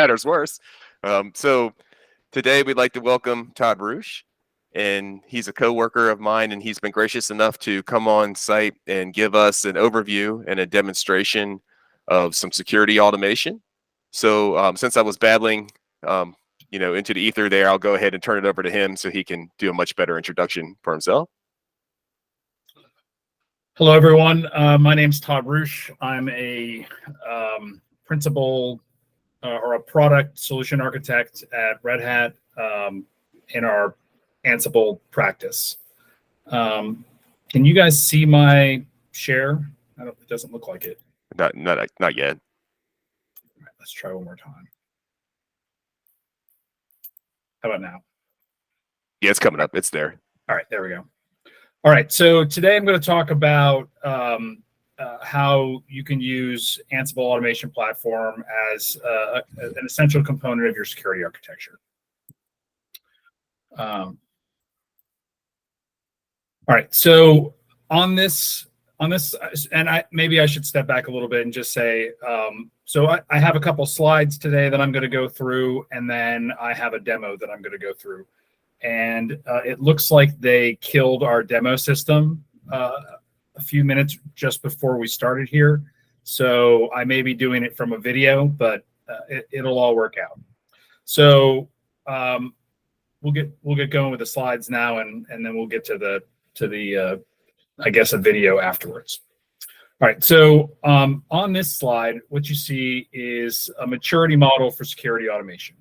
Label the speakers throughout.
Speaker 1: matters worse. So today we'd like to welcome Todd Roosh, and he's a coworker of mine, and he's been gracious enough to come on site and give us an overview and a demonstration of some security automation. So since I was babbling, into the ether there, I'll go ahead and turn it over to him so he can do a much better introduction for himself.
Speaker 2: Hello, everyone. My name's Todd Roosh. I'm a principal or a product solution architect at Red Hat in our Ansible practice. Can you guys see my share? It doesn't look like it.
Speaker 1: Not yet.
Speaker 2: All right, let's try one more time. How about now?
Speaker 1: Yeah, it's coming up. It's there.
Speaker 2: All right, there we go. All right, so today I'm going to talk about how you can use Ansible Automation Platform as an essential component of your security architecture. All right, so on this, and maybe I should step back a little bit and just say, so I have a couple slides today that I'm going to go through, and then I have a demo that I'm going to go through. And it looks like they killed our demo system a few minutes just before we started here. So I may be doing it from a video, but it'll all work out. So we'll get going with the slides now, and then we'll get to the I guess a video afterwards. All right. So on this slide, what you see is a maturity model for security automation.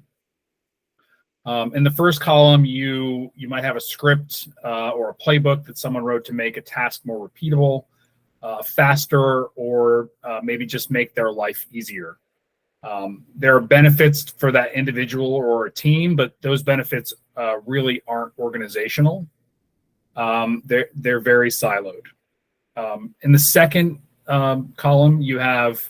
Speaker 2: In the first column, you might have a script or a playbook that someone wrote to make a task more repeatable, faster, or maybe just make their life easier. There are benefits for that individual or a team, but those benefits really aren't organizational. They're very siloed. In the second column, you have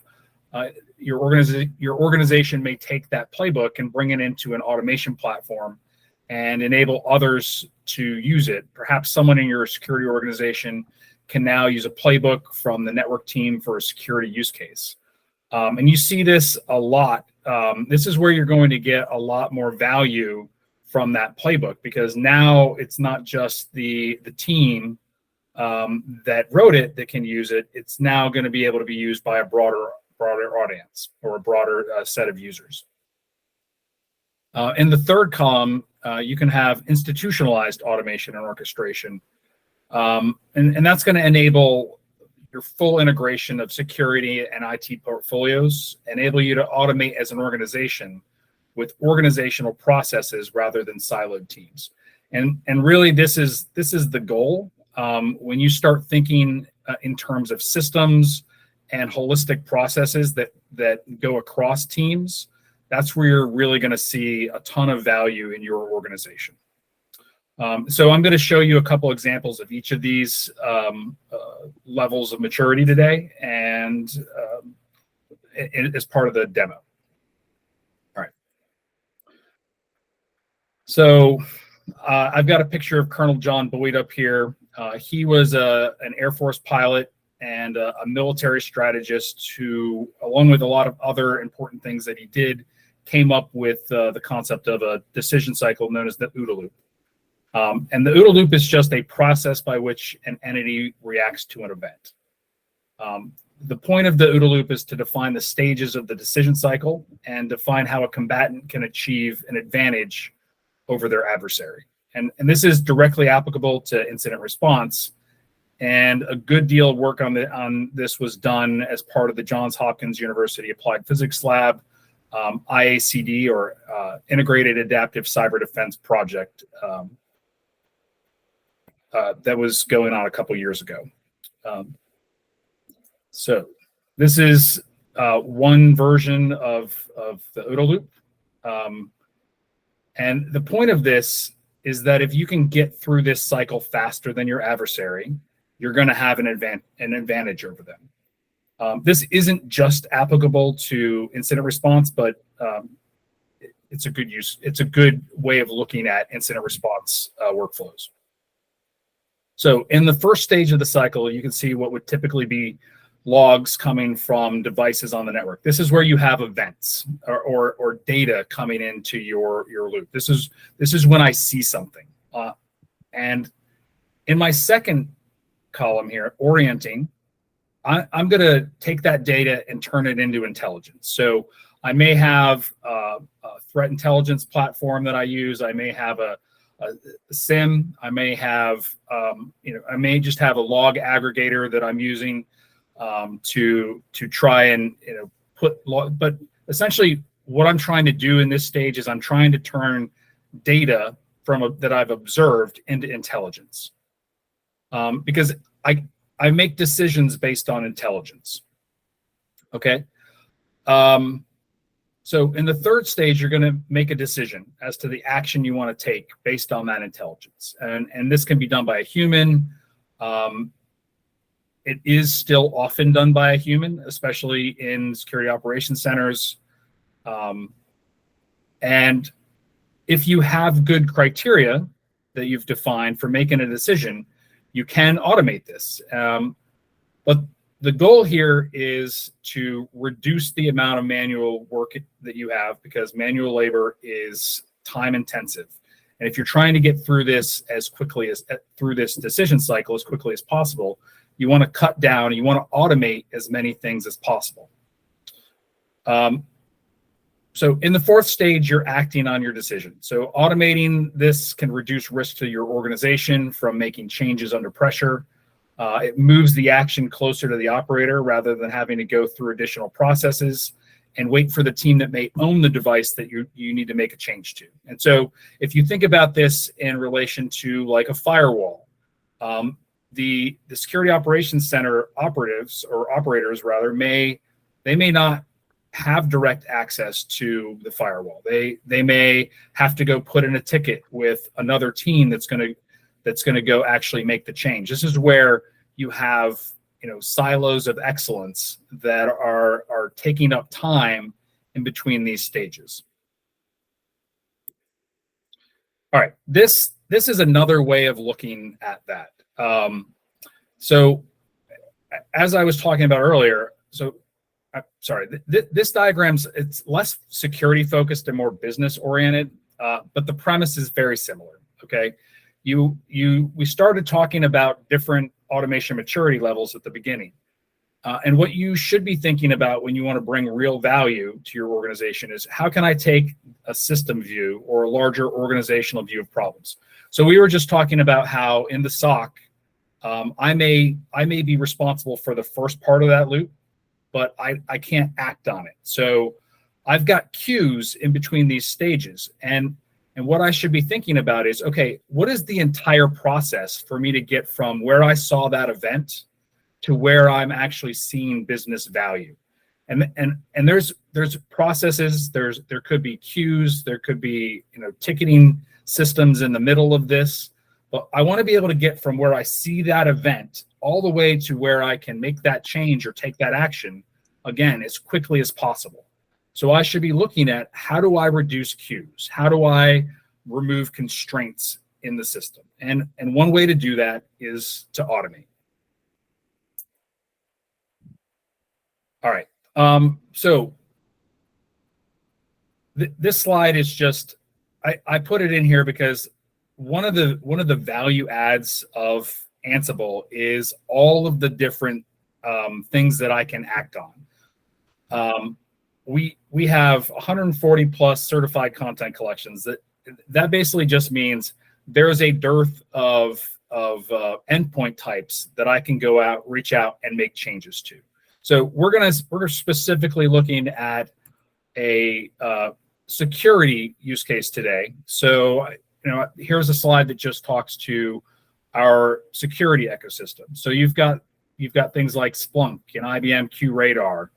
Speaker 2: your organization may take that playbook and bring it into an automation platform and enable others to use it. Perhaps someone in your security organization can now use a playbook from the network team for a security use case. And you see this a lot. This is where you're going to get a lot more value from that playbook, because now it's not just the team that wrote it that can use it. It's now going to be able to be used by a broader audience or a broader set of users. In the third column, you can have institutionalized automation and orchestration. And that's going to enable your full integration of security and IT portfolios, enable you to automate as an organization with organizational processes rather than siloed teams. And really, this is the goal. When you start thinking in terms of systems and holistic processes that go across teams, that's where you're really going to see a ton of value in your organization. So I'm going to show you a couple examples of each of these levels of maturity today, and as part of the demo. All right. So I've got a picture of Colonel John Boyd up here. He was an Air Force pilot and a military strategist who, along with a lot of other important things that he did, came up with the concept of a decision cycle known as the OODA loop. And the OODA loop is just a process by which an entity reacts to an event. The point of the OODA loop is to define the stages of the decision cycle and define how a combatant can achieve an advantage over their adversary. And this is directly applicable to incident response. And a good deal of work on this was done as part of the Johns Hopkins University Applied Physics Lab, IACD, or Integrated Adaptive Cyber Defense Project, that was going on a couple years ago. So this is one version of the OODA loop. And the point of this is that if you can get through this cycle faster than your adversary, you're going to have an advantage over them. This isn't just applicable to incident response, but it's a good use. It's a good way of looking at incident response workflows. So in the first stage of the cycle, you can see what would typically be logs coming from devices on the network. This is where you have events or data coming into your loop. This is when I see something. And in my second column here, orienting, I'm going to take that data and turn it into intelligence. So I may have a threat intelligence platform that I use. I may have a SIM. I may have, I may just have a log aggregator that I'm using to try and put log. But essentially, what I'm trying to do in this stage is I'm trying to turn data that I've observed into intelligence, because I make decisions based on intelligence. Okay. So in the third stage, you're going to make a decision as to the action you want to take based on that intelligence. And this can be done by a human. It is still often done by a human, especially in security operations centers. And if you have good criteria that you've defined for making a decision, you can automate this. But the goal here is to reduce the amount of manual work that you have, because manual labor is time intensive. And if you're trying to get through this through this decision cycle as quickly as possible, you want to cut down, you want to automate as many things as possible. So in the fourth stage, you're acting on your decision. So automating this can reduce risk to your organization from making changes under pressure. It moves the action closer to the operator rather than having to go through additional processes and wait for the team that may own the device that you need to make a change to. And so if you think about this in relation to like a firewall, the security operations center operators may not have direct access to the firewall. They may have to go put in a ticket with another team that's going to go actually make the change. This is where you have silos of excellence that are taking up time in between these stages. All right, this is another way of looking at that. So as I was talking about earlier, this diagram's, it's less security focused and more business oriented, but the premise is very similar. Okay, we started talking about different automation maturity levels at the beginning, and what you should be thinking about when you want to bring real value to your organization is, how can I take a system view or a larger organizational view of problems? So we were just talking about how in the SOC, I may be responsible for the first part of that loop, but I can't act on it. So I've got queues in between these stages. And what I should be thinking about is, okay, what is the entire process for me to get from where I saw that event to where I'm actually seeing business value? And there's processes, there could be queues, there could be ticketing systems in the middle of this. But I want to be able to get from where I see that event all the way to where I can make that change or take that action, again, as quickly as possible. So I should be looking at, how do I reduce queues? How do I remove constraints in the system? And one way to do that is to automate. All right. So this slide is just, I put it in here because one of the value adds of Ansible is all of the different things that I can act on. We have 140 plus certified content collections. That basically just means there's a dearth of endpoint types that I can go out, reach out, and make changes to. So we're specifically looking at a security use case today. So here's a slide that just talks to our security ecosystem. So you've got things like Splunk and IBM QRadar,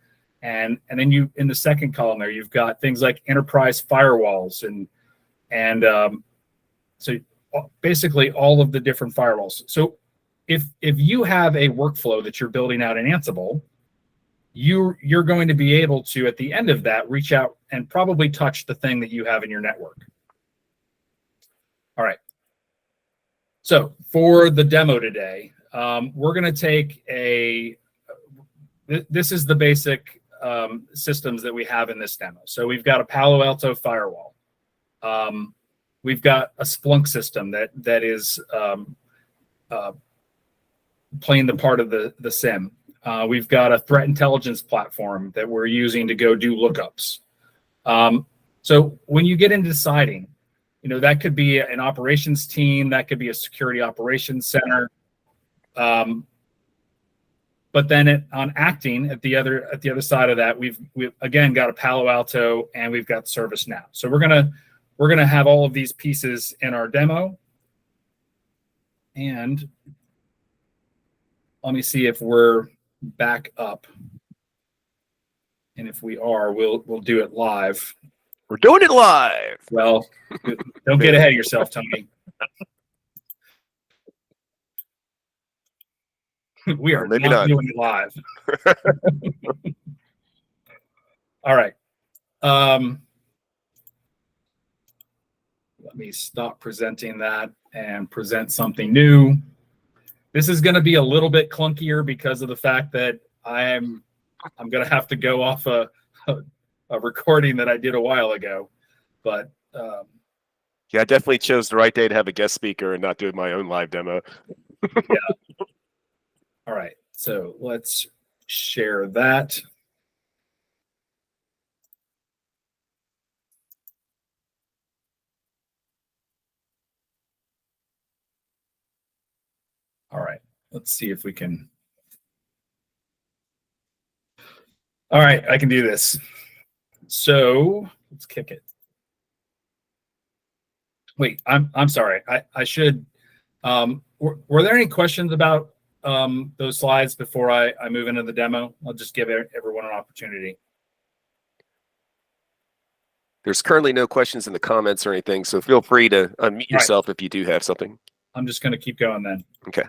Speaker 2: and then you, in the second column there, you've got things like enterprise firewalls and so basically all of the different firewalls. So if you have a workflow that you're building out in Ansible, you're going to be able to, at the end of that, reach out and probably touch the thing that you have in your network. All right. So for the demo today, we're going to take this is the basic systems that we have in this demo. So we've got a Palo Alto firewall. We've got a Splunk system that is playing the part of the SIM. We've got a threat intelligence platform that we're using to go do lookups. So when you get into deciding, that could be an operations team, that could be a security operations center. But then on acting at the other side of that, we've again got a Palo Alto and we've got ServiceNow. So we're gonna have all of these pieces in our demo. And let me see if we're back up. And if we are, we'll do it live.
Speaker 1: We're doing it live.
Speaker 2: Well, don't get ahead of yourself, Tony. We are
Speaker 1: Maybe
Speaker 2: not
Speaker 1: not
Speaker 2: doing it live. All right. Let me stop presenting that and present something new. This is going to be a little bit clunkier because of the fact that I'm going to have to go off a recording that I did a while ago. But
Speaker 1: yeah, I definitely chose the right day to have a guest speaker and not do my own live demo.
Speaker 2: Yeah. All right. So let's share that. All right. Let's see if we can. All right, I can do this. So let's kick it. Wait, I'm sorry. I should. Were there any questions about those slides before I move into the demo? I'll just give everyone an opportunity.
Speaker 1: There's currently no questions in the comments or anything, so feel free to unmute yourself if you do have something.
Speaker 2: I'm just going to keep going then.
Speaker 1: Okay.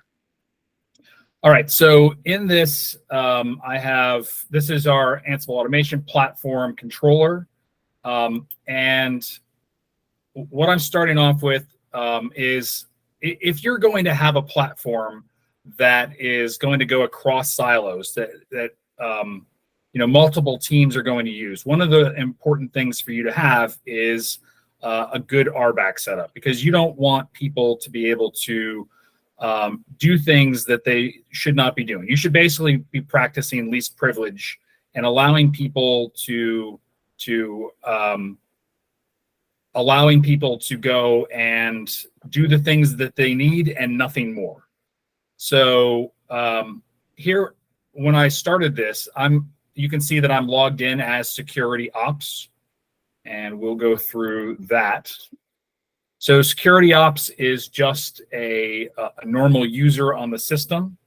Speaker 2: All right, so in this, this is our Ansible automation platform controller. And what I'm starting off with is if you're going to have a platform that is going to go across silos that multiple teams are going to use, one of the important things for you to have is a good RBAC setup, because you don't want people to be able to do things that they should not be doing. You should basically be practicing least privilege and allowing people to go and do the things that they need and nothing more. So here, when I started this, you can see that I'm logged in as security ops, and we'll go through that. So security ops is just a normal user on the system.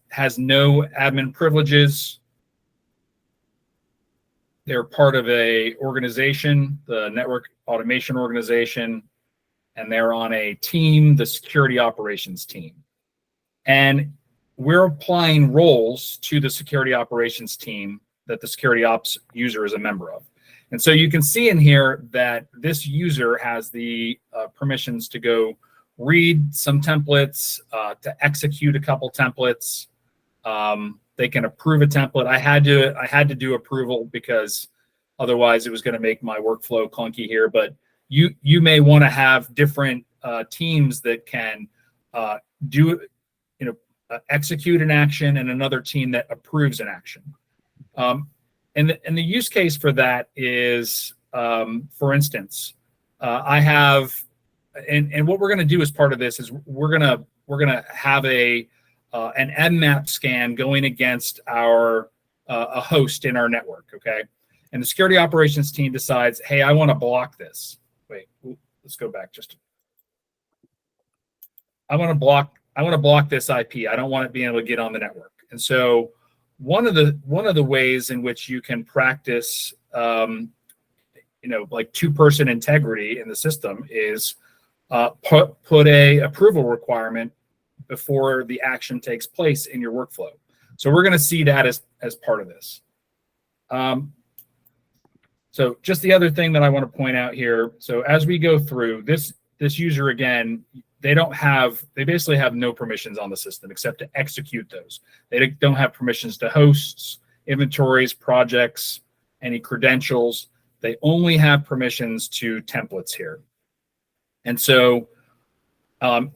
Speaker 2: Has no admin privileges. They're part of a organization, the network automation organization, and they're on a team, the security operations team. And we're applying roles to the security operations team that the security ops user is a member of. And so you can see in here that this user has the permissions to go read some templates, to execute a couple templates. They can approve a template. I had to do approval because otherwise it was going to make my workflow clunky here. But you may want to have different teams that can execute an action, and another team that approves an action. And the use case for that is, for instance, I have, and what we're going to do as part of this is we're gonna have an mmap scan going against a host in our network, okay? And the security operations team decides, hey, I want to block this. Wait, let's go back just. I want to block this IP. I don't want it being able to get on the network. And so one of the ways in which you can practice, like two-person integrity in the system is put a approval requirement before the action takes place in your workflow. So we're going to see that as part of this. So just the other thing that I want to point out here. So as we go through this user again, they basically have no permissions on the system except to execute those. They don't have permissions to hosts, inventories, projects, any credentials. They only have permissions to templates here. And so, and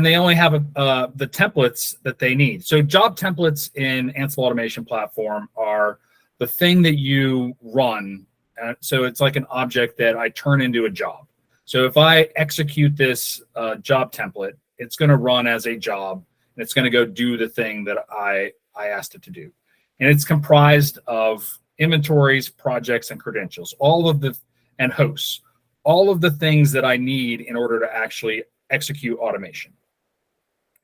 Speaker 2: they only have the templates that they need. So job templates in Ansible Automation Platform are the thing that you run. So it's like an object that I turn into a job. So if I execute this job template, it's going to run as a job, and it's going to go do the thing that I asked it to do. And it's comprised of inventories, projects, and credentials, and hosts, all of the things that I need in order to actually execute automation.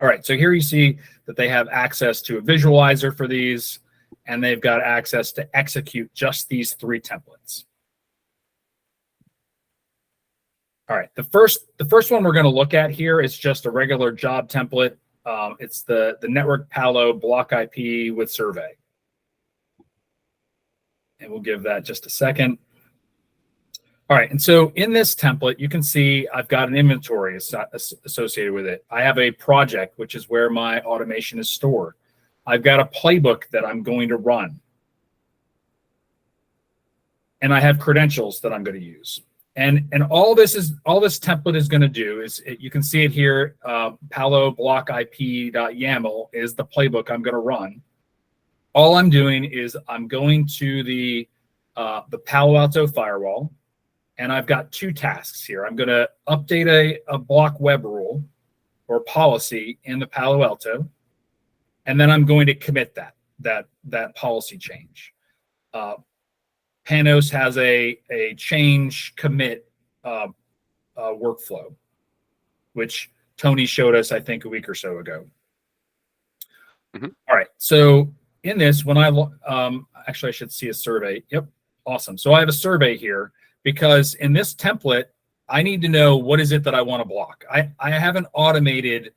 Speaker 2: All right, so here you see that they have access to a visualizer for these, and they've got access to execute just these 3 templates. All right, the first one we're going to look at here is just a regular job template. It's the network Palo block IP with survey. And we'll give that just a second. All right, and so in this template, you can see I've got an inventory associated with it. I have a project, which is where my automation is stored. I've got a playbook that I'm going to run. And I have credentials that I'm going to use. And all this template is going to do is, you can see it here, Palo block IP.yaml is the playbook I'm going to run. All I'm doing is I'm going to the Palo Alto firewall, and I've got 2 tasks here. I'm going to update a block web rule or policy in the Palo Alto, and then I'm going to commit that policy change. Panos has a change commit workflow, which Tony showed us, I think, a week or so ago. Mm-hmm. All right, so in this, when actually I should see a survey. Yep, awesome. So I have a survey here because in this template, I need to know what is it that I want to block. I haven't automated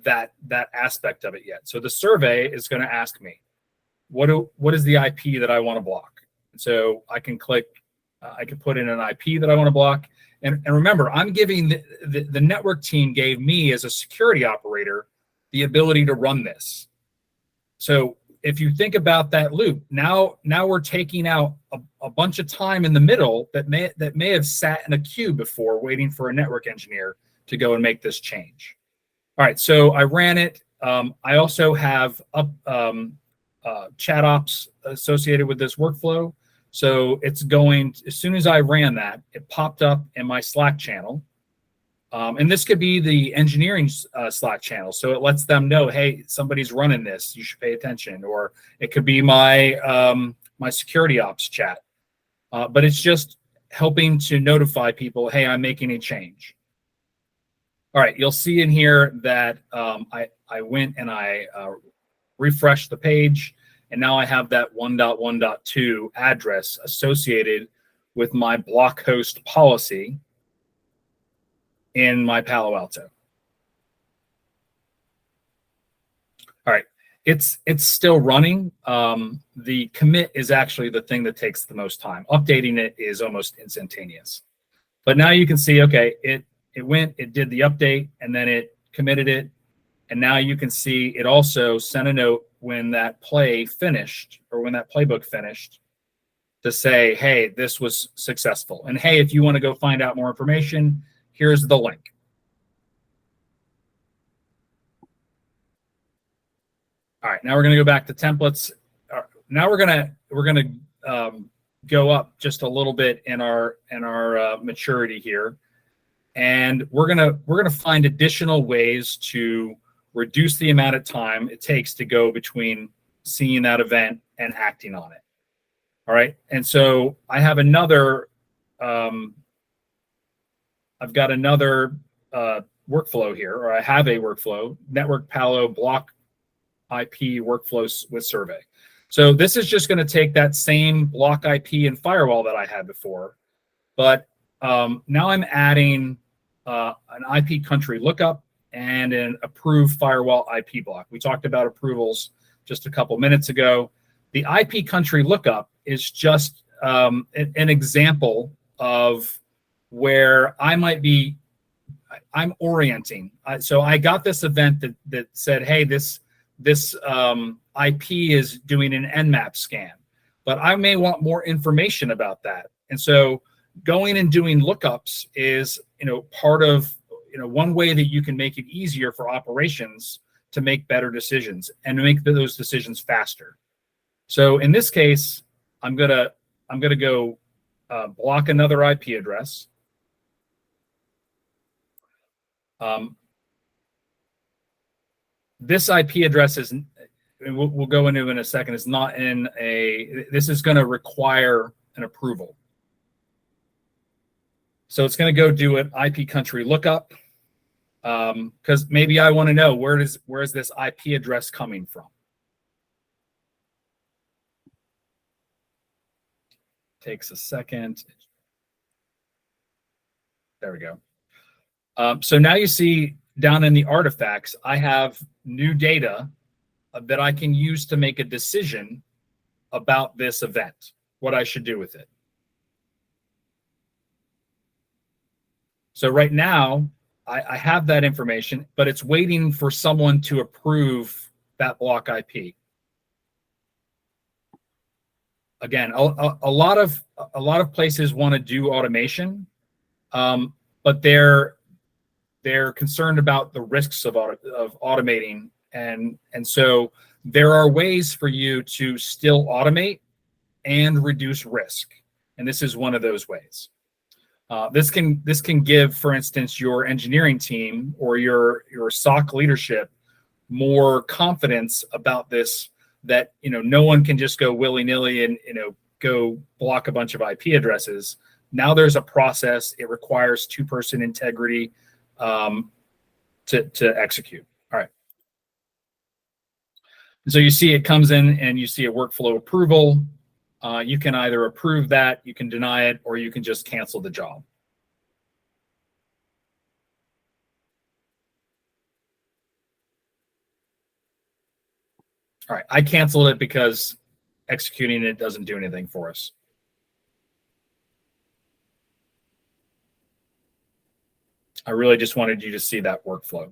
Speaker 2: that aspect of it yet. So the survey is going to ask me, what is the IP that I want to block? So I can click, I can put in an IP that I want to block. And remember, I'm giving the network team gave me as a security operator the ability to run this. So if you think about that loop, now we're taking out a bunch of time in the middle that may have sat in a queue before waiting for a network engineer to go and make this change. All right, so I ran it. I also have chat ops associated with this workflow. So it's going, as soon as I ran that, it popped up in my Slack channel. And this could be the engineering Slack channel. So it lets them know, hey, somebody's running this, you should pay attention. Or it could be my, my security ops chat. But it's just helping to notify people, hey, I'm making a change. All right, you'll see in here that I went and I refreshed the page. And now I have that 1.1.2 address associated with my block host policy in my Palo Alto. All right, it's still running. The commit is actually the thing that takes the most time. Updating it is almost instantaneous. But now you can see, okay, it went, it did the update, and then it committed it. And now you can see it also sent a note when that play finished, or when that playbook finished, to say, hey, this was successful. And hey, if you want to go find out more information, here's the link. All right, now we're going to go back to templates. Now we're going to go up just a little bit in our maturity here, and we're going to find additional ways to reduce the amount of time it takes to go between seeing that event and acting on it. All right, and so I have another. I've got another workflow here, or I have a workflow, network Palo block IP workflows with survey. So this is just going to take that same block IP and firewall that I had before, but now I'm adding an IP country lookup and an approved firewall IP block. We talked about approvals just a couple minutes ago. The IP country lookup is just an example of where I might be I'm orienting. So I got this event that said, hey, this IP is doing an Nmap scan, but I may want more information about that. And so going and doing lookups is, part of, one way that you can make it easier for operations to make better decisions and to make those decisions faster. So in this case, I'm gonna go block another IP address. This IP address is, we'll go into in a second, is not in this is going to require an approval. So it's going to go do an IP country lookup, because maybe I want to know where is this IP address coming from. Takes a second. There we go. So now you see down in the artifacts, I have new data that I can use to make a decision about this event, what I should do with it. So right now, I have that information, but it's waiting for someone to approve that block IP. Again, a lot of places want to do automation, but they're concerned about the risks of automating, and so there are ways for you to still automate and reduce risk, and this is one of those ways. This can give, for instance, your engineering team or your SOC leadership more confidence about this, that no one can just go willy-nilly and go block a bunch of IP addresses. Now there's a process. It requires two-person integrity to execute. All right. So you see it comes in and you see a workflow approval. You can either approve that, you can deny it, or you can just cancel the job. All right, I canceled it because executing it doesn't do anything for us. I really just wanted you to see that workflow.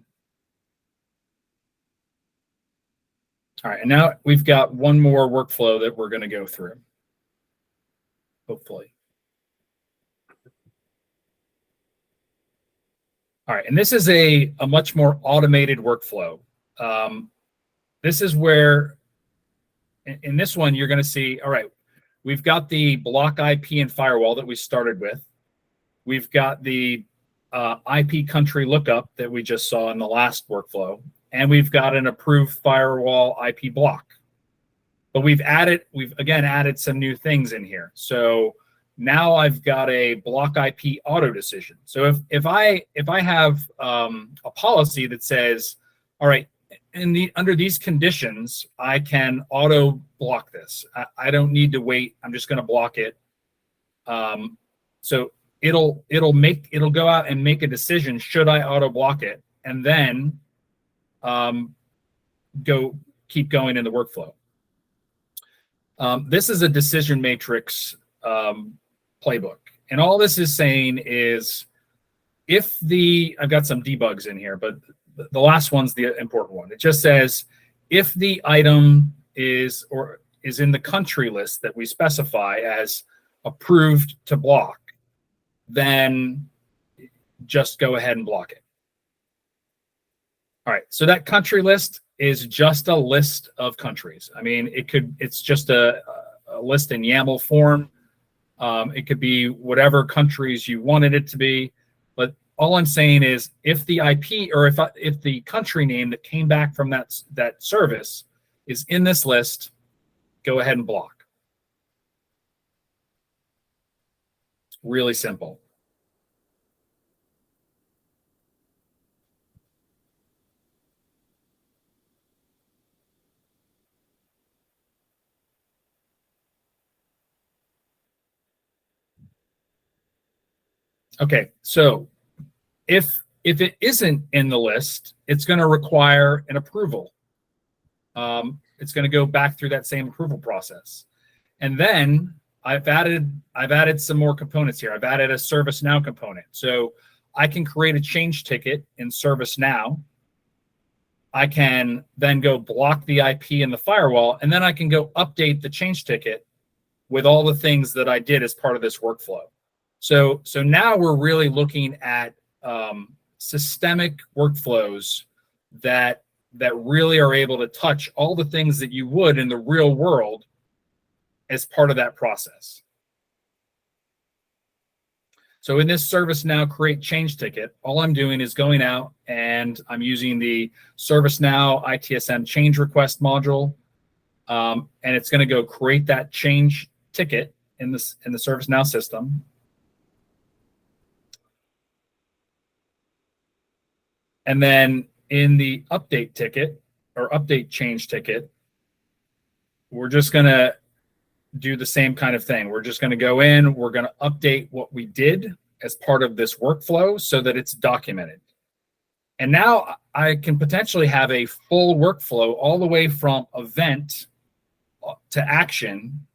Speaker 2: All right, and now we've got one more workflow that we're going to go through, hopefully. All right, and this is a much more automated workflow. This is where, in this one, you're going to see, all right, we've got the block IP and firewall that we started with. We've got the IP country lookup that we just saw in the last workflow. And we've got an approved firewall IP block. But we've again added some new things in here. So now I've got a block IP auto decision. So if I have a policy that says, all right, under these conditions, I can auto block this. I don't need to wait. I'm just going to block it. So it'll go out and make a decision. Should I auto block it? And then keep going in the workflow. This is a decision matrix playbook. And all this is saying is, I've got some debugs in here, but the last one's the important one. It just says, if the item is in the country list that we specify as approved to block, then just go ahead and block it. All right, so that country list is just a list of countries. I mean, it's just a list in YAML form. It could be whatever countries you wanted it to be, but all I'm saying is, if the IP or if the country name that came back from that service is in this list, go ahead and block. Really simple. Okay, so if it isn't in the list, it's going to require an approval. It's going to go back through that same approval process, and then I've added some more components here. I've added a ServiceNow component. So I can create a change ticket in ServiceNow. I can then go block the IP in the firewall, and then I can go update the change ticket with all the things that I did as part of this workflow. So now we're really looking at systemic workflows that really are able to touch all the things that you would in the real world as part of that process. So in this ServiceNow create change ticket, all I'm doing is going out and I'm using the ServiceNow ITSM change request module, and it's going to go create that change ticket in the ServiceNow system. And then in the update ticket or update change ticket, we're just going to do the same kind of thing. We're just going to go in, we're going to update what we did as part of this workflow so that it's documented. And now I can potentially have a full workflow all the way from event to action.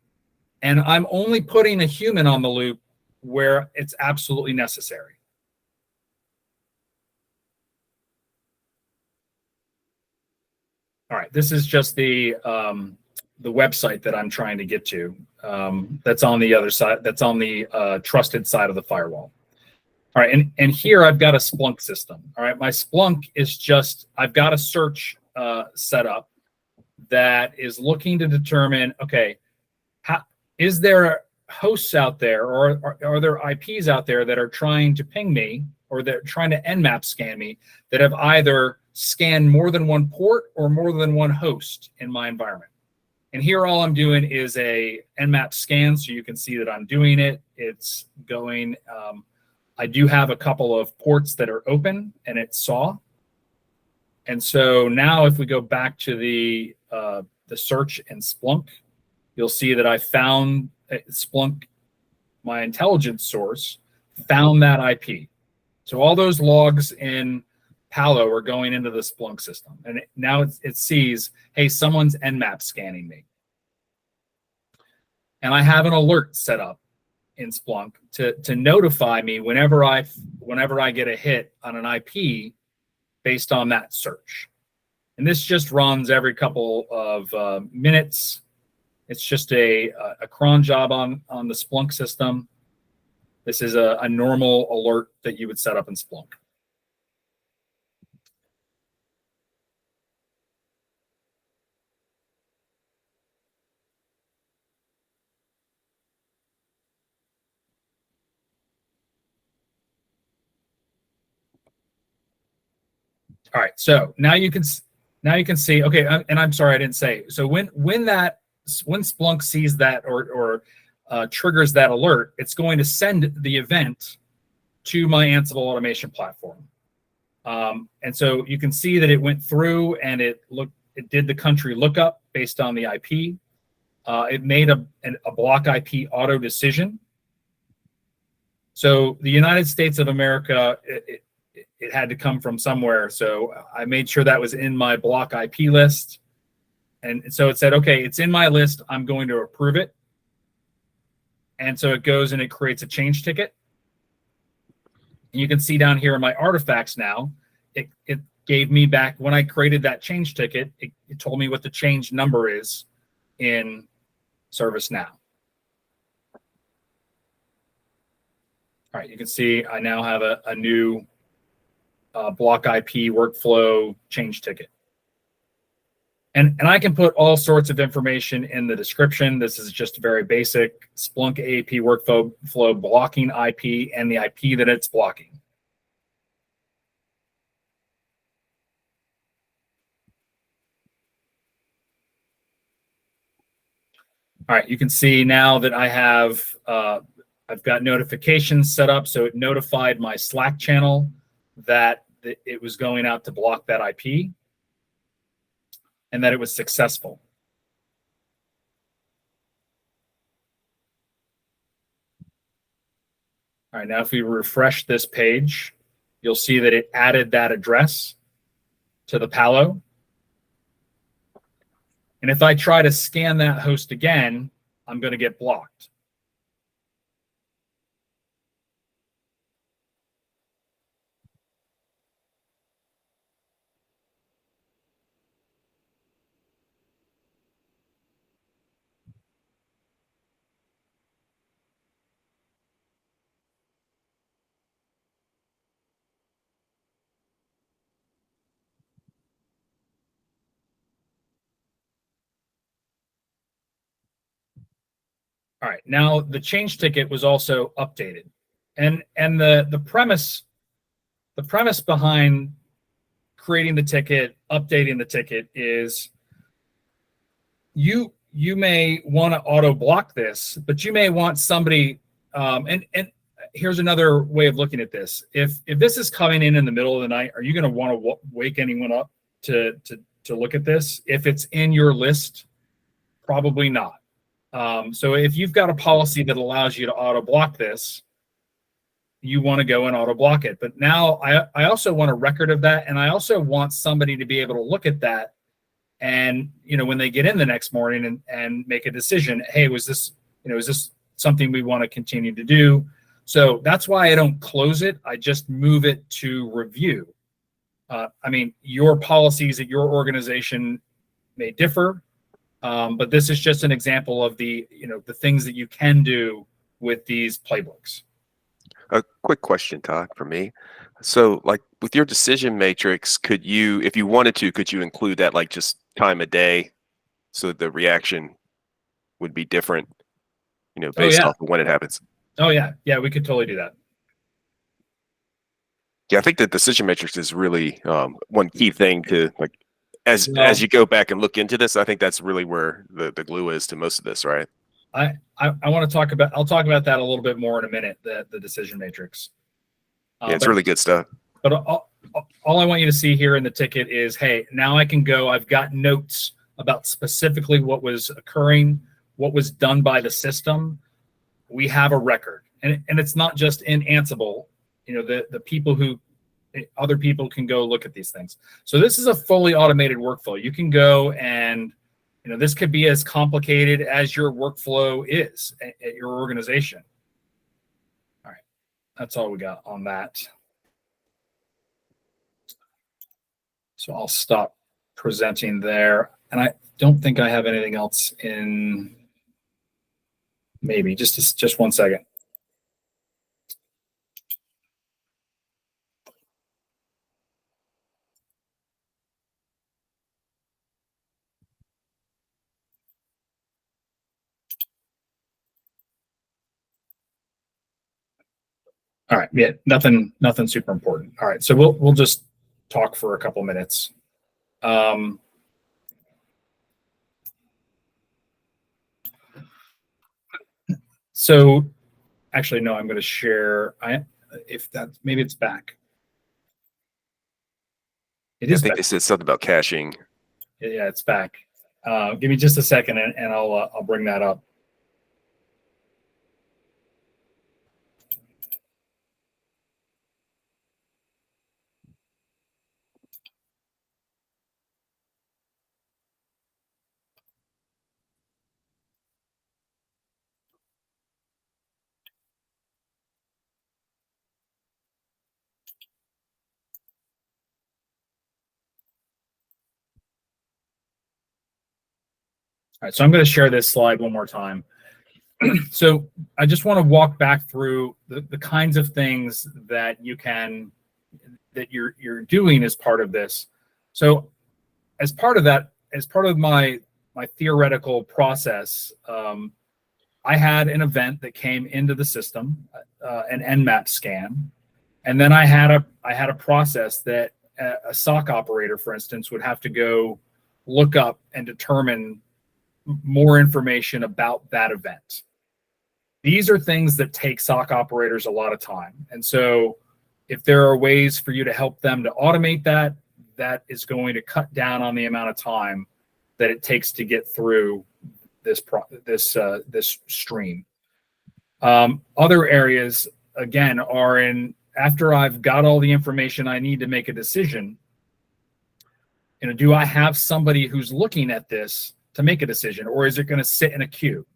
Speaker 2: And I'm only putting a human on the loop where it's absolutely necessary. All right, this is just the website that I'm trying to get to. That's on the other side. That's on the trusted side of the firewall. All right, and here I've got a Splunk system. All right, my Splunk is just, I've got a search set up that is looking to determine, okay, is there hosts out there or are there IPs out there that are trying to ping me or they're trying to Nmap scan me that have either scanned more than one port or more than one host in my environment. And here all I'm doing is a Nmap scan, so you can see that I'm doing it. It's going, I do have a couple of ports that are open and it saw. And so now if we go back to the search in Splunk, you'll see that I found Splunk, my intelligence source, found that IP. So all those logs in Palo are going into the Splunk system. And now it sees, hey, someone's Nmap scanning me. And I have an alert set up in Splunk to notify me whenever I get a hit on an IP based on that search. And this just runs every couple of minutes. It's just a cron job on the Splunk system. This is a normal alert that you would set up in Splunk. All right, so now you can see. Okay, and I'm sorry I didn't say. So when Splunk sees that or triggers that alert, it's going to send the event to my Ansible automation platform. And so you can see that it went through and it did the country lookup based on the IP. It made a block IP auto decision. So the United States of America, it had to come from somewhere. So I made sure that was in my block IP list. And so it said, okay, it's in my list. I'm going to approve it. And so it goes and it creates a change ticket. And you can see down here in my artifacts now, it gave me back, when I created that change ticket, it told me what the change number is in ServiceNow. All right, you can see I now have a new block IP workflow change ticket. And I can put all sorts of information in the description. This is just very basic Splunk AAP workflow blocking IP and the IP that it's blocking. All right, you can see now that I have, I've got notifications set up. So it notified my Slack channel that it was going out to block that IP and that it was successful. All right, now if we refresh this page, you'll see that it added that address to the Palo. And if I try to scan that host again, I'm going to get blocked. All right, now the change ticket was also updated, and the premise behind creating the ticket, updating the ticket is you may want to auto block this, but you may want somebody. And here's another way of looking at this: if this is coming in the middle of the night, are you going to want to wake anyone up to look at this? If it's in your list, probably not. So if you've got a policy that allows you to auto block this, you want to go and auto block it. But now I also want a record of that, and I also want somebody to be able to look at that, and when they get in the next morning and make a decision, hey, was this is this something we want to continue to do? So that's why I don't close it. I just move it to review. I mean, your policies at your organization may differ. But this is just an example of the things that you can do with these playbooks.
Speaker 1: A quick question, Todd, for me. So, like with your decision matrix, could you, if you wanted to, could you include that like just time of day, so the reaction would be different, based off of when it happens?
Speaker 2: Oh yeah, we could totally do that.
Speaker 1: Yeah, I think the decision matrix is really one key thing to like. As you go back and look into this, I think that's really where the glue is to most of this, right?
Speaker 2: I want to talk about. I'll talk about that a little bit more in a minute. The decision matrix.
Speaker 1: Yeah, it's really good stuff.
Speaker 2: But all I want you to see here in the ticket is, hey, now I can go. I've got notes about specifically what was occurring, what was done by the system. We have a record, and it's not just in Ansible. The people who. Other people can go look at these things. So this is a fully automated workflow. You can go and, this could be as complicated as your workflow is at your organization. All right, that's all we got on that. So I'll stop presenting there. And I don't think I have anything else in, maybe just 1 second. All right, yeah, nothing super important. All right, so we'll just talk for a couple minutes. So actually, no, I'm going to share. If that, maybe it's back. It is.
Speaker 1: I think they said something about caching.
Speaker 2: Yeah, it's back. Give me just a second, and I'll bring that up. All right, so I'm going to share this slide one more time. So I just want to walk back through the kinds of things that you're doing as part of this. So as part of that, as part of my theoretical process, I had an event that came into the system, an Nmap scan, and then I had a process that a SOC operator, for instance, would have to go look up and determine more information about that event. These are things that take SOC operators a lot of time. And so if there are ways for you to help them to automate that, that is going to cut down on the amount of time that it takes to get through this stream. Other areas, again, are in after I've got all the information I need to make a decision, do I have somebody who's looking at this to make a decision, or is it going to sit in a queue?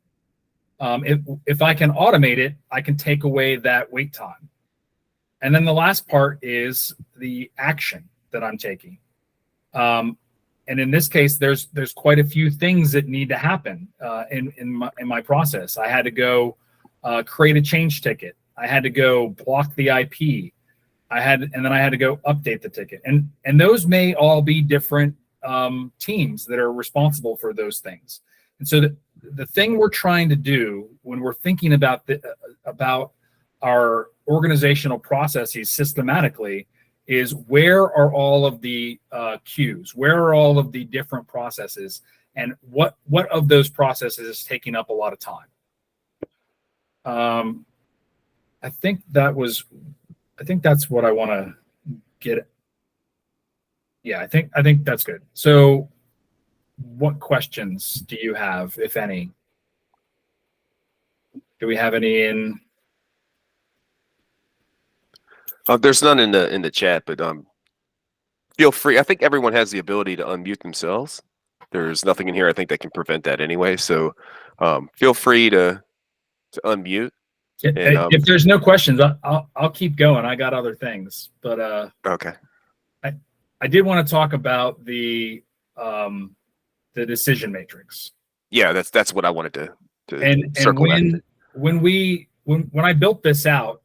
Speaker 2: If I can automate it, I can take away that wait time. And then the last part is the action that I'm taking. And in this case, there's quite a few things that need to happen in my process. I had to go create a change ticket. I had to go block the IP. And then I had to go update the ticket. And those may all be different teams that are responsible for those things. And so the thing we're trying to do when we're thinking about our organizational processes systematically is where are all of the queues, where are all of the different processes, and what of those processes is taking up a lot of time. I think that's what I want to get. Yeah, I think that's good. So what questions do you have, if any? Do we have any in?
Speaker 1: There's none in the chat, but feel free. I think everyone has the ability to unmute themselves. There's nothing in here I think that can prevent that anyway. So feel free to unmute. And,
Speaker 2: If there's no questions, I'll keep going. I got other things, but
Speaker 1: okay.
Speaker 2: I did want to talk about the decision matrix.
Speaker 1: Yeah, that's what I wanted to
Speaker 2: and
Speaker 1: circle that.
Speaker 2: When I built this out,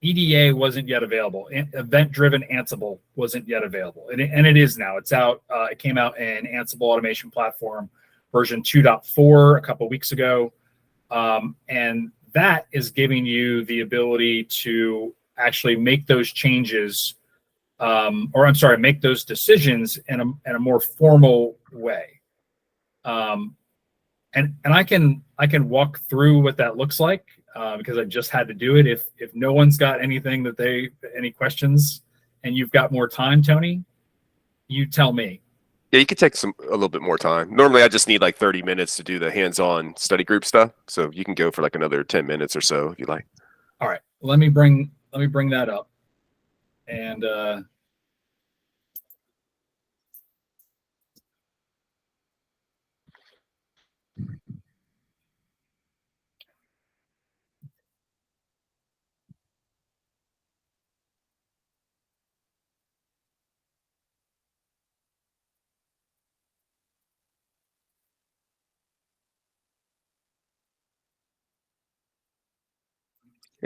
Speaker 2: EDA wasn't yet available. Event-driven Ansible wasn't yet available, and it is now. It's out. It came out in Ansible Automation Platform version 2.4 a couple of weeks ago, and that is giving you the ability to actually make those changes, make those decisions in a more formal way. And I can walk through what that looks like. Because I just had to do it. If no one's got any questions, and you've got more time, Tony, you tell me.
Speaker 1: Yeah, you could take a little bit more time. Normally, I just need like 30 minutes to do the hands-on study group stuff. So you can go for like another 10 minutes or so if you like.
Speaker 2: All right, let me bring that up, and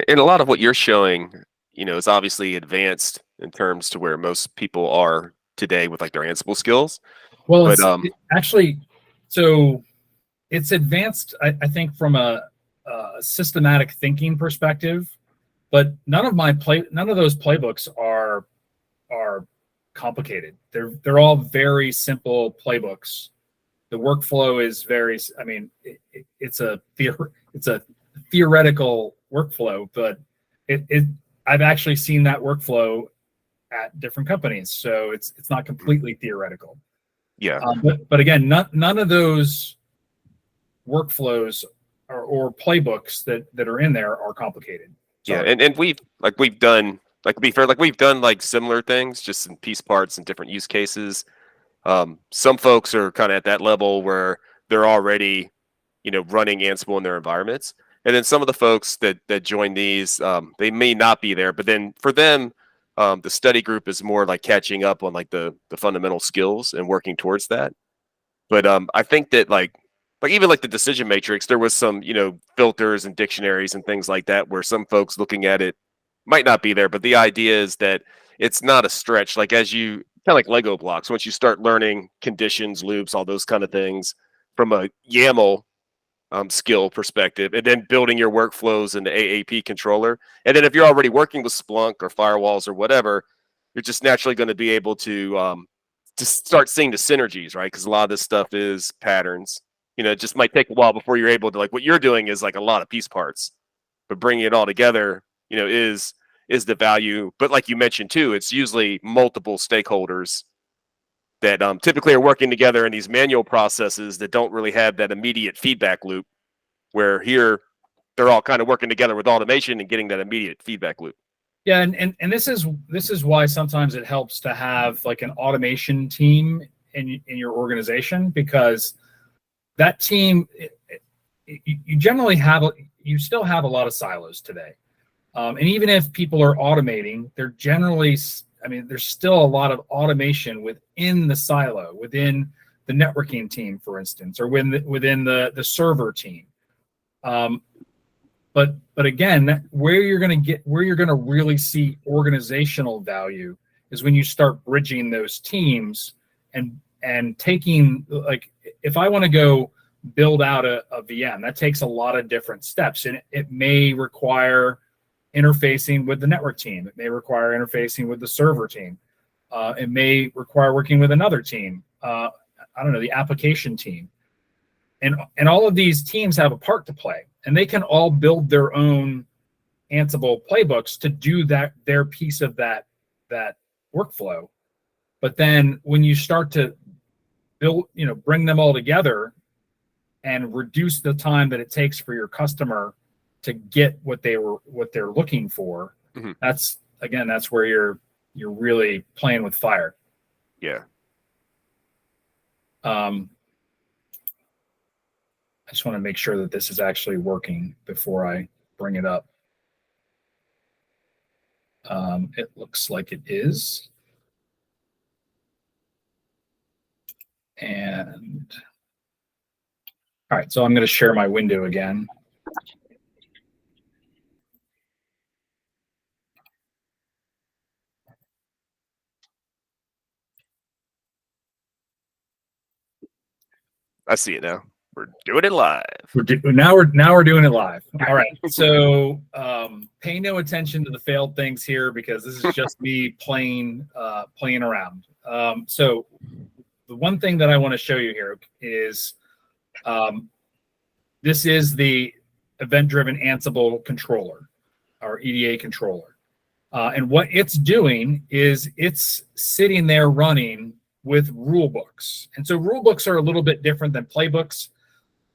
Speaker 1: And a lot of what you're showing, is obviously advanced in terms to where most people are today with like their Ansible skills.
Speaker 2: Well, it's advanced, I think, from a systematic thinking perspective, but none of those playbooks are complicated. They're all very simple playbooks. The workflow is very. I mean, it's a theoretical workflow, but I've actually seen that workflow at different companies, so it's not completely theoretical.
Speaker 1: Yeah.
Speaker 2: But again, none of those workflows or playbooks that are in there are complicated.
Speaker 1: Sorry. Yeah, and we've done like similar things, just in piece parts and different use cases. Some folks are kind of at that level where they're already, running Ansible in their environments. And then some of the folks that join these, they may not be there, but then for them, the study group is more like catching up on like the fundamental skills and working towards that. But I think that like even like the decision matrix, there was some, filters and dictionaries and things like that where some folks looking at it might not be there. But the idea is that it's not a stretch. Like as you kind of like Lego blocks, once you start learning conditions, loops, all those kind of things from a YAML skill perspective, and then building your workflows in the AAP controller. And then if you're already working with Splunk or firewalls or whatever, you're just naturally going to be able to start seeing the synergies, right? Because a lot of this stuff is patterns. It just might take a while before you're able to, like, what you're doing is like a lot of piece parts, but bringing it all together, is the value. But like you mentioned too, it's usually multiple stakeholders that typically are working together in these manual processes that don't really have that immediate feedback loop, where here they're all kind of working together with automation and getting that immediate feedback loop.
Speaker 2: Yeah, and this is why sometimes it helps to have like an automation team in your organization, because that team, you still have a lot of silos today, and even if people are automating, they're generally, there's still a lot of automation within the silo, within the networking team, for instance, or within the server team. But again, where you're going to really see organizational value is when you start bridging those teams and taking, like, if I want to go build out a VM, that takes a lot of different steps, and it may require interfacing with the network team. It may require interfacing with the server team. It may require working with another team. I don't know, the application team. And all of these teams have a part to play, and they can all build their own Ansible playbooks to do their piece of that workflow. But then when you start to build, bring them all together and reduce the time that it takes for your customer to get what they're looking for,
Speaker 1: Mm-hmm.
Speaker 2: that's where you're really playing with fire.
Speaker 1: Yeah.
Speaker 2: I just want to make sure that this is actually working before I bring it up. It looks like it is. And all right, so I'm going to share my window again.
Speaker 1: I see it now. We're doing it live.
Speaker 2: Now we're doing it live. All right. So pay no attention to the failed things here, because this is just me playing around. So the one thing that I want to show you here is this is the event-driven Ansible controller, or EDA controller. And what it's doing is it's sitting there running with rule books. And so rule books are a little bit different than playbooks,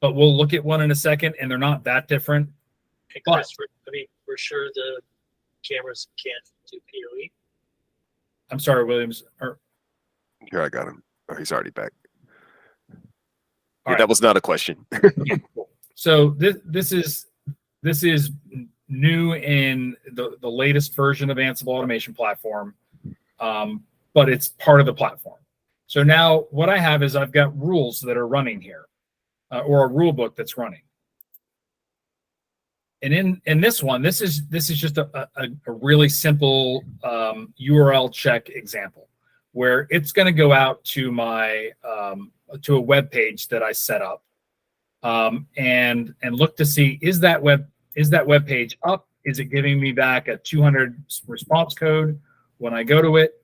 Speaker 2: but we'll look at one in a second, and they're not that different.
Speaker 3: Hey, Chris, we're sure the cameras can't do PoE.
Speaker 2: I'm sorry, Williams.
Speaker 1: Here, I got him. Oh, he's already back.
Speaker 2: Right.
Speaker 1: That was not a question.
Speaker 2: So this is new in the latest version of Ansible Automation Platform, but it's part of the platform. So now what I have is I've got rules that are running here, or a rule book that's running. And in this one, this is just a really simple URL check example, where it's going to go out to my to a web page that I set up, and look to see, is that web page up? Is it giving me back a 200 response code when I go to it?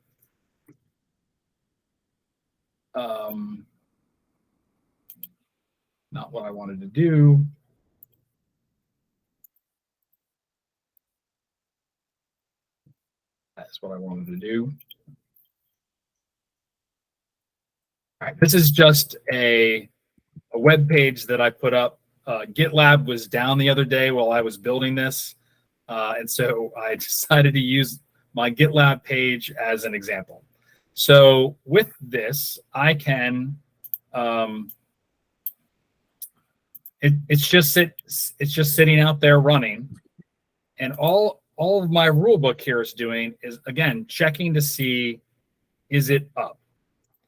Speaker 2: Not what I wanted to do. That's what I wanted to do. All right, this is just a web page that I put up. GitLab was down the other day while I was building this, and so I decided to use my GitLab page as an example. So with this, I can it's just sitting out there running, and all of my rule book here is doing is, again, checking to see, is it up.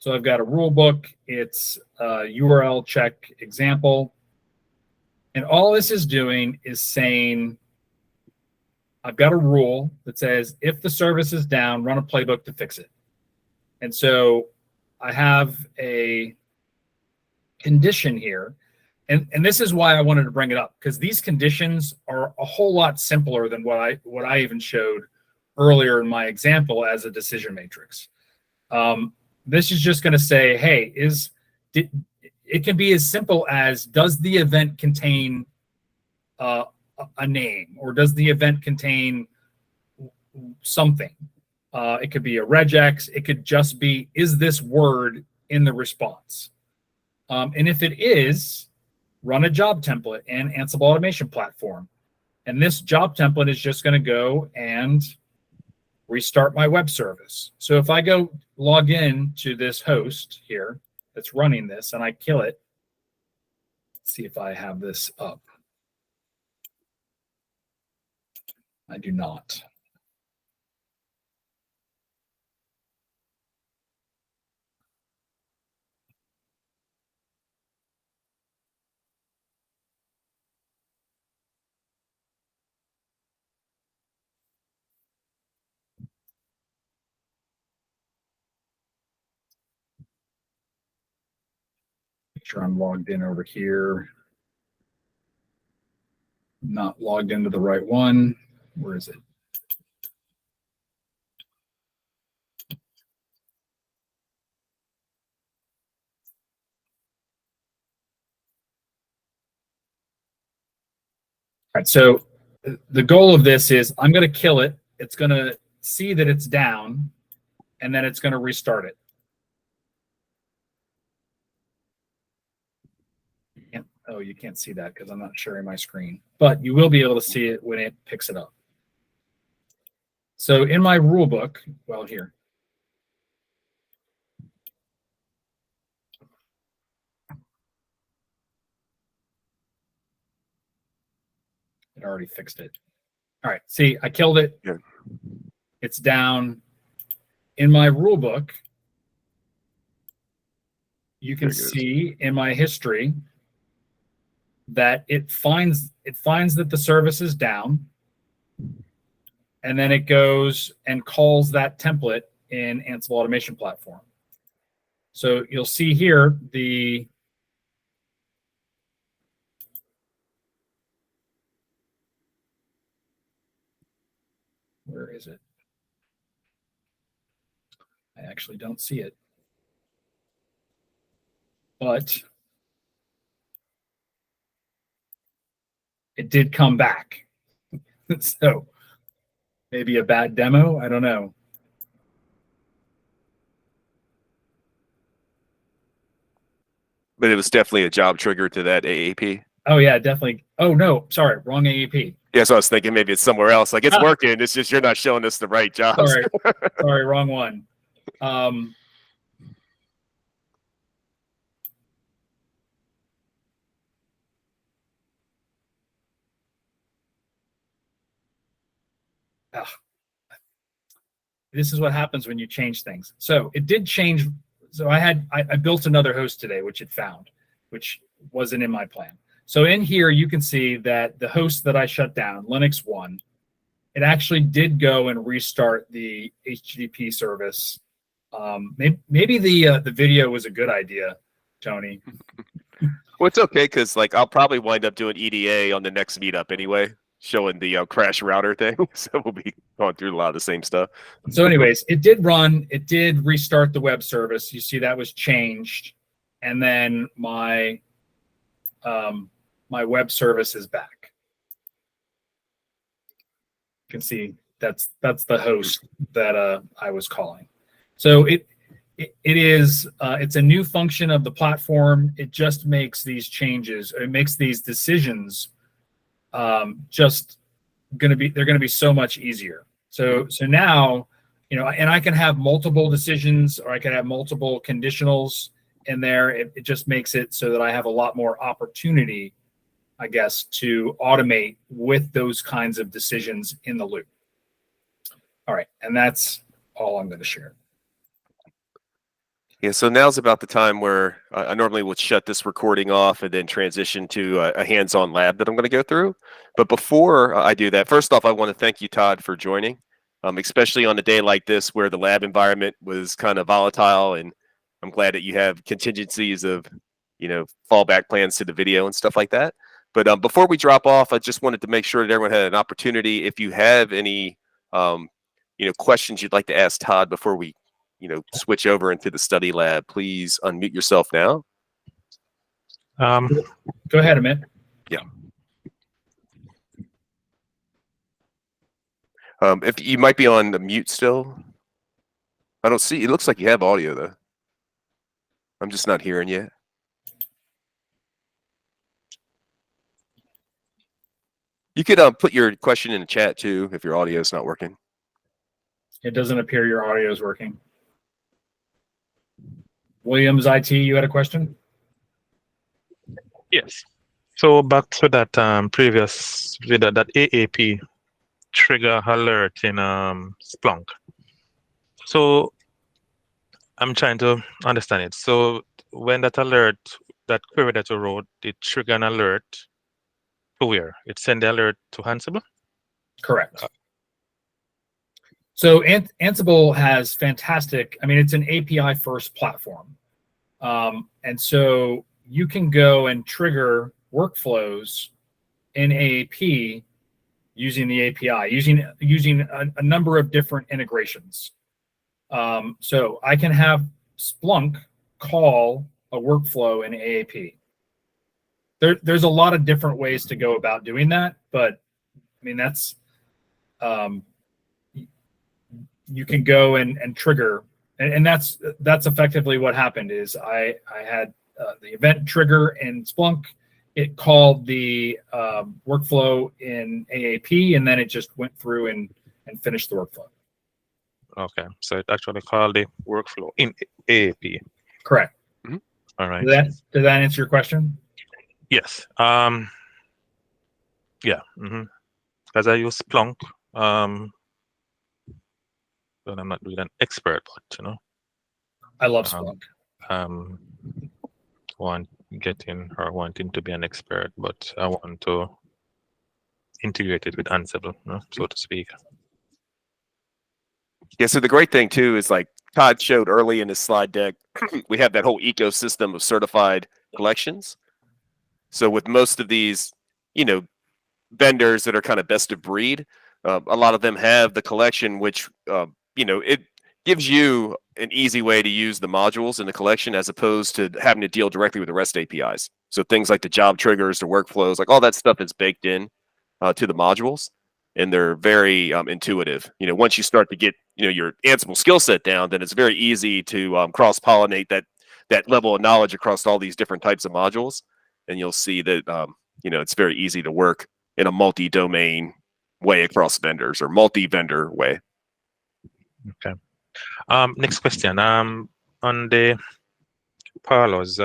Speaker 2: So I've got a rule book. It's a URL check example, and all this is doing is saying, I've got a rule that says, if the service is down, run a playbook to fix it. And so I have a condition here. And this is why I wanted to bring it up, because these conditions are a whole lot simpler than what I even showed earlier in my example as a decision matrix. This is just going to say, hey, it can be as simple as, does the event contain a name, or does the event contain something? It could be a regex. It could just be, is this word in the response? And if it is, run a job template in Ansible Automation Platform. And this job template is just going to go and restart my web service. So if I go log in to this host here that's running this, and I kill it, let's see if I have this up. I do not. sure I'm logged in over here. Not logged into the right one. Where is it? All right, so the goal of this is I'm going to kill it. It's going to see that it's down, and then it's going to restart it. Oh, you can't see that because I'm not sharing my screen, but you will be able to see it when it picks it up. So in my rule book, well, here. It already fixed it. All right, see, I killed it.
Speaker 1: Yeah.
Speaker 2: It's down. In my rule book, you can see in my history that it finds that the service is down, and then it goes and calls that template in Ansible Automation Platform. So you'll see here where is it? I actually don't see it, but it did come back. So maybe a bad demo, I don't know.
Speaker 1: But it was definitely a job trigger to that AAP.
Speaker 2: Oh yeah, definitely. Oh no, sorry, wrong AAP.
Speaker 1: Yeah, so I was thinking maybe it's somewhere else. Like it's working. It's just you're not showing us the right jobs.
Speaker 2: Sorry, wrong one. This is what happens when you change things. So it did change. So I built another host today, which it found, which wasn't in my plan. So in here, you can see that the host that I shut down, Linux 1, it actually did go and restart the HTTP service. Maybe the video was a good idea, Tony.
Speaker 1: Well, it's okay because like I'll probably wind up doing EDA on the next meetup anyway, showing the crash router thing. So we'll be going through a lot of the same stuff.
Speaker 2: So anyways, it did run. It did restart the web service. You see that was changed, and then my my web service is back. You can see that's the host that I was calling. So it's a new function of the platform. It just makes these changes. It makes these decisions they're going to be so much easier. So now, and I can have multiple decisions, or I can have multiple conditionals in there. It just makes it so that I have a lot more opportunity, I guess, to automate with those kinds of decisions in the loop. All right, and that's all I'm going to share.
Speaker 1: Yeah, so now's about the time where I normally would shut this recording off and then transition to a hands-on lab that I'm going to go through. But before I do that, first off, I want to thank you, Todd, for joining, especially on a day like this where the lab environment was kind of volatile. And I'm glad that you have contingencies of, fallback plans to the video and stuff like that. But before we drop off, I just wanted to make sure that everyone had an opportunity. If you have any, questions you'd like to ask Todd before we switch over into the study lab, please unmute yourself now.
Speaker 2: Go ahead, Amit.
Speaker 1: Yeah. If you might be on the mute still. I don't see. It looks like you have audio though. I'm just not hearing you. You could put your question in the chat too if your audio is not working.
Speaker 2: It doesn't appear your audio is working. Williams IT, you had a question?
Speaker 4: Yes. So back to that previous video, that AAP trigger alert in Splunk. So I'm trying to understand it. So when that alert, that query that you wrote, it trigger an alert to where? It send the alert to Ansible?
Speaker 2: Correct. So Ansible has fantastic, it's an API first platform. And so you can go and trigger workflows in AAP using the API, using a number of different integrations. So I can have Splunk call a workflow in AAP. There's a lot of different ways to go about doing that, but I mean that's you can go and trigger, and that's effectively what happened. Is I had the event trigger in Splunk. It called the workflow in AAP, and then it just went through and finished the workflow.
Speaker 4: Okay, so it actually called the workflow in AAP.
Speaker 2: Correct.
Speaker 4: Mm-hmm. All right.
Speaker 2: Did that answer your question?
Speaker 4: Yes. Yeah. Because I use Splunk. But I'm not really an expert, but
Speaker 2: I love Splunk.
Speaker 4: Wanting to be an expert, but I want to integrate it with Ansible, so to speak.
Speaker 1: Yeah, so the great thing too is like Todd showed early in his slide deck, we have that whole ecosystem of certified collections. So with most of these, vendors that are kind of best of breed, a lot of them have the collection, which it gives you an easy way to use the modules in the collection as opposed to having to deal directly with the REST APIs. So things like the job triggers, the workflows, like all that stuff is baked in to the modules, and they're very intuitive. Once you start to get your Ansible skill set down, then it's very easy to cross pollinate that level of knowledge across all these different types of modules, and you'll see that it's very easy to work in a multi-domain way across vendors or multi-vendor way.
Speaker 4: Okay. Next question. On the Panos,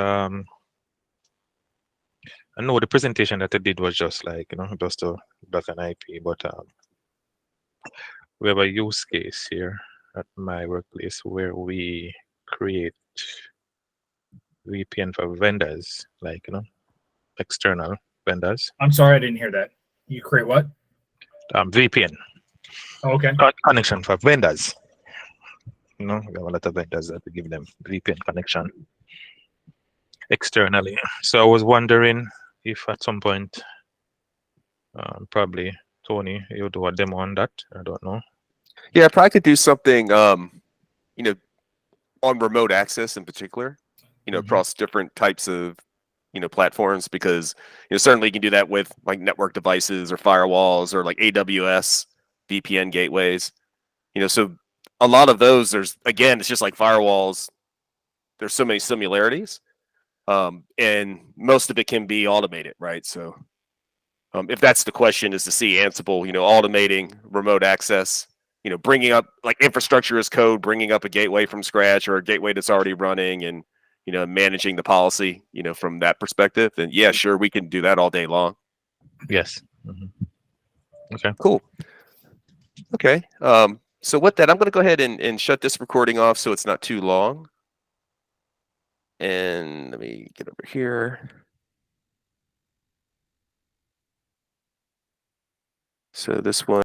Speaker 4: I know the presentation that I did was just like, just to back an IP, but we have a use case here at my workplace where we create VPN for vendors, like, external vendors.
Speaker 2: I'm sorry, I didn't hear that. You create what?
Speaker 4: VPN.
Speaker 2: Oh, okay.
Speaker 4: Connection for vendors. We have a lot of vendors that we give them VPN connection externally. So I was wondering if at some point, probably Tony, you do a demo on that. I don't know.
Speaker 1: Yeah, I probably could do something, on remote access in particular, across different types of, platforms, because, certainly you can do that with like network devices or firewalls or like AWS VPN gateways, so a lot of those, it's just like firewalls. There's so many similarities, and most of it can be automated, right? So if that's the question, is to see Ansible, automating remote access, bringing up like infrastructure as code, bringing up a gateway from scratch or a gateway that's already running, and managing the policy, from that perspective. And yeah, sure, we can do that all day long.
Speaker 4: Yes. Okay.
Speaker 1: Cool. Okay. So with that, I'm going to go ahead and shut this recording off so it's not too long. And let me get over here. So this one.